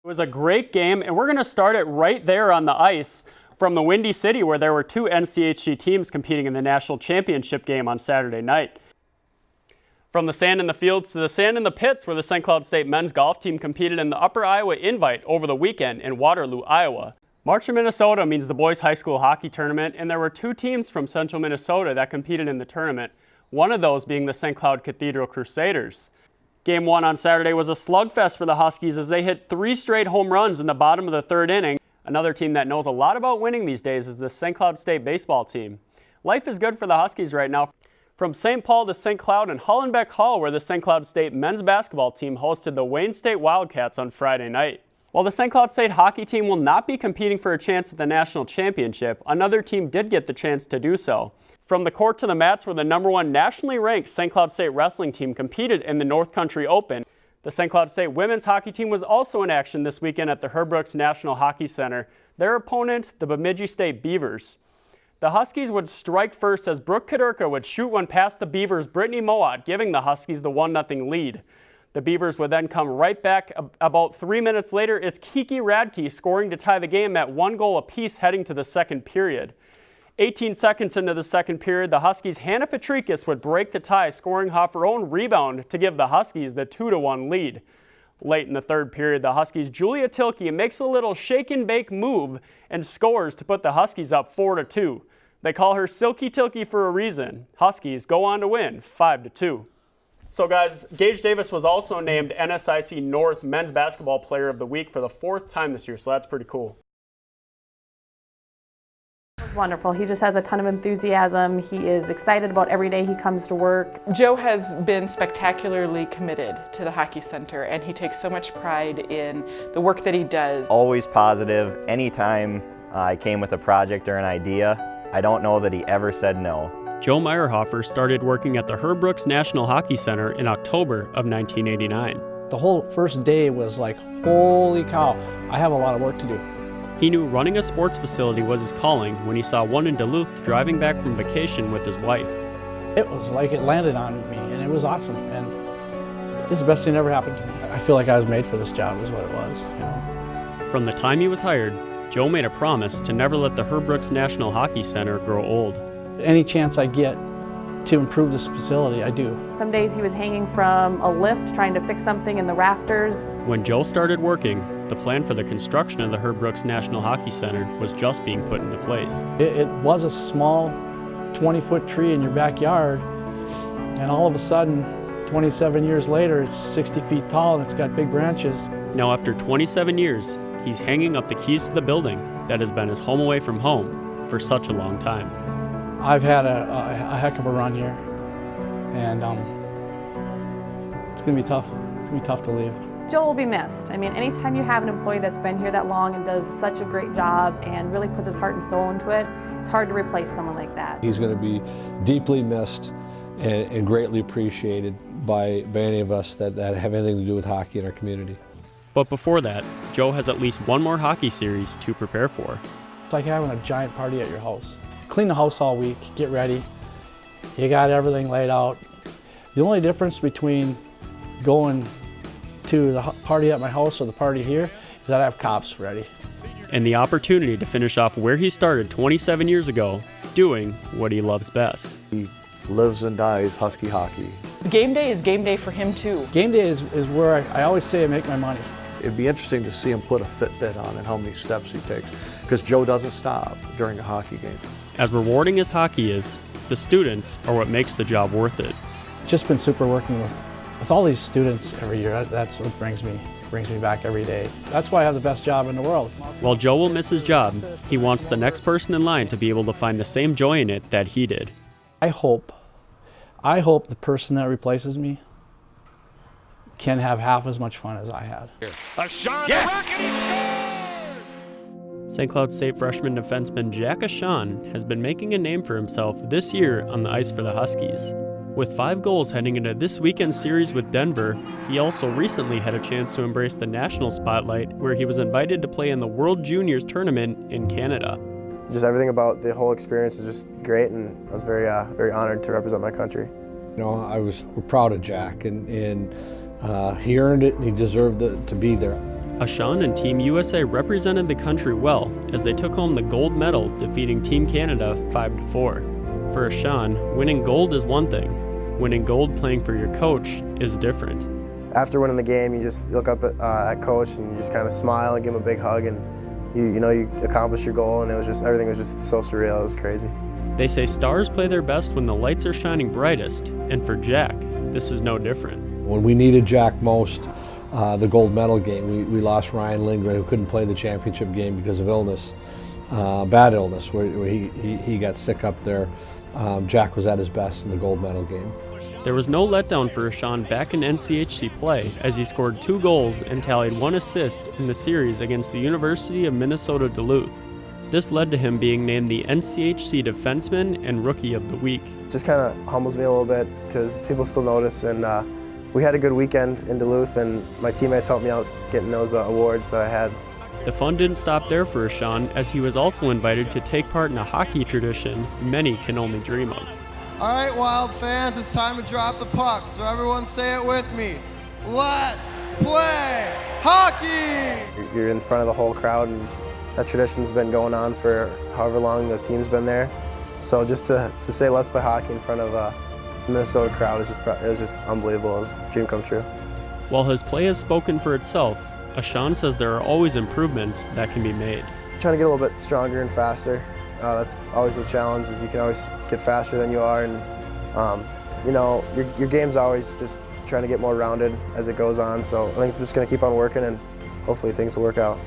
It was a great game, and we're going to start it right there on the ice from the Windy City, where there were two NCHC teams competing in the national championship game on Saturday night. From the sand in the fields to the sand in the pits, where the St. Cloud State men's golf team competed in the Upper Iowa Invite over the weekend in Waterloo, Iowa. March in Minnesota means the boys high school hockey tournament, and there were two teams from central Minnesota that competed in the tournament, one of those being the St. Cloud Cathedral Crusaders. Game 1 on Saturday was a slugfest for the Huskies as they hit 3 straight home runs in the bottom of the third inning. Another team that knows a lot about winning these days is the St. Cloud State baseball team. Life is good for the Huskies right now. From St. Paul to St. Cloud and Hollenbeck Hall, where the St. Cloud State men's basketball team hosted the Wayne State Wildcats on Friday night. While the St. Cloud State hockey team will not be competing for a chance at the national championship, another team did get the chance to do so. From the court to the mats, where the #1 nationally ranked St. Cloud State wrestling team competed in the North Country Open. The St. Cloud State women's hockey team was also in action this weekend at the Herb Brooks National Hockey Center. Their opponent, the Bemidji State Beavers. The Huskies would strike first as Brooke Kaderka would shoot one past the Beavers' Brittany Moat, giving the Huskies the 1-0 lead. The Beavers would then come right back. About 3 minutes later, it's Kiki Radke scoring to tie the game at 1 goal apiece heading to the second period. 18 seconds into the second period, the Huskies' Hannah Patrikis would break the tie, scoring off her own rebound to give the Huskies the 2-1 lead. Late in the third period, the Huskies' Julia Tilke makes a little shake-and-bake move and scores to put the Huskies up 4-2. They call her Silky Tilke for a reason. Huskies go on to win 5-2. So guys, Gage Davis was also named NSIC North Men's Basketball Player of the Week for the 4th time this year, so that's pretty cool. Wonderful. He just has a ton of enthusiasm. He is excited about every day he comes to work. Joe has been spectacularly committed to the Hockey Center, and he takes so much pride in the work that he does. Always positive. Anytime I came with a project or an idea, I don't know that he ever said no. Joe Meyerhofer started working at the Herb Brooks National Hockey Center in October of 1989. The whole first day was like, holy cow, I have a lot of work to do. He knew running a sports facility was his calling when he saw one in Duluth driving back from vacation with his wife. It was like it landed on me, and it was awesome, and it's the best thing that ever happened to me. I feel like I was made for this job is what it was. You know? From the time he was hired, Joe made a promise to never let the Herb Brooks National Hockey Center grow old. Any chance I get to improve this facility, I do. Some days he was hanging from a lift trying to fix something in the rafters. When Joe started working, the plan for the construction of the Herb Brooks National Hockey Center was just being put into place. It was a small 20-foot tree in your backyard, and all of a sudden, 27 years later, it's 60 feet tall and it's got big branches. Now after 27 years, he's hanging up the keys to the building that has been his home away from home for such a long time. I've had a heck of a run here, and it's going to be tough. It's going to be tough to leave. Joe will be missed. I mean, anytime you have an employee that's been here that long and does such a great job and really puts his heart and soul into it, it's hard to replace someone like that. He's going to be deeply missed and greatly appreciated by any of us that have anything to do with hockey in our community. But before that, Joe has at least one more hockey series to prepare for. It's like having a giant party at your house. Clean the house all week, get ready. You got everything laid out. The only difference between going to the party at my house or the party here is that I have cops ready. And the opportunity to finish off where he started 27 years ago, doing what he loves best. He lives and dies Husky hockey. Game day is game day for him too. Game day is where I always say I make my money. It'd be interesting to see him put a Fitbit on and how many steps he takes, because Joe doesn't stop during a hockey game. As rewarding as hockey is, the students are what makes the job worth it. It's just been super working with all these students every year. That's what brings me back every day. That's why I have the best job in the world. While Joe will miss his job, he wants the next person in line to be able to find the same joy in it that he did. I hope the person that replaces me can have half as much fun as I had. A shot, yes! And he scores! St. Cloud State freshman defenseman Jack Ashan has been making a name for himself this year on the ice for the Huskies. With 5 goals heading into this weekend's series with Denver, he also recently had a chance to embrace the national spotlight where he was invited to play in the World Juniors tournament in Canada. Just everything about the whole experience is just great, and I was very honored to represent my country. You know, we're proud of Jack, and he earned it and he deserved to be there. Ashan and Team USA represented the country well as they took home the gold medal, defeating Team Canada 5-4. For Ashan, winning gold is one thing. Winning gold playing for your coach is different. After winning the game, you just look up at coach and you just kind of smile and give him a big hug, and you accomplished your goal, and everything was just so surreal. It was crazy. They say stars play their best when the lights are shining brightest, and for Jack, this is no different. When we needed Jack most, the gold medal game, we lost Ryan Lindgren, who couldn't play the championship game because of illness, bad illness, where he got sick up there. Jack was at his best in the gold medal game. There was no letdown for Ashan back in NCHC play as he scored 2 goals and tallied 1 assist in the series against the University of Minnesota Duluth. This led to him being named the NCHC Defenseman and Rookie of the Week. Just kind of humbles me a little bit because people still notice, and we had a good weekend in Duluth, and my teammates helped me out getting those awards that I had. The fun didn't stop there for Ashan, as he was also invited to take part in a hockey tradition many can only dream of. All right, Wild fans, it's time to drop the puck, so everyone say it with me. Let's play hockey! You're in front of the whole crowd, and that tradition's been going on for however long the team's been there. So just to say let's play hockey in front of a Minnesota crowd, it was just unbelievable. It was a dream come true. While his play has spoken for itself, Ashan says there are always improvements that can be made. Trying to get a little bit stronger and faster. That's always the challenge, is you can always get faster than you are, and your game's always just trying to get more rounded as it goes on. So I think I'm just going to keep on working, and hopefully things will work out.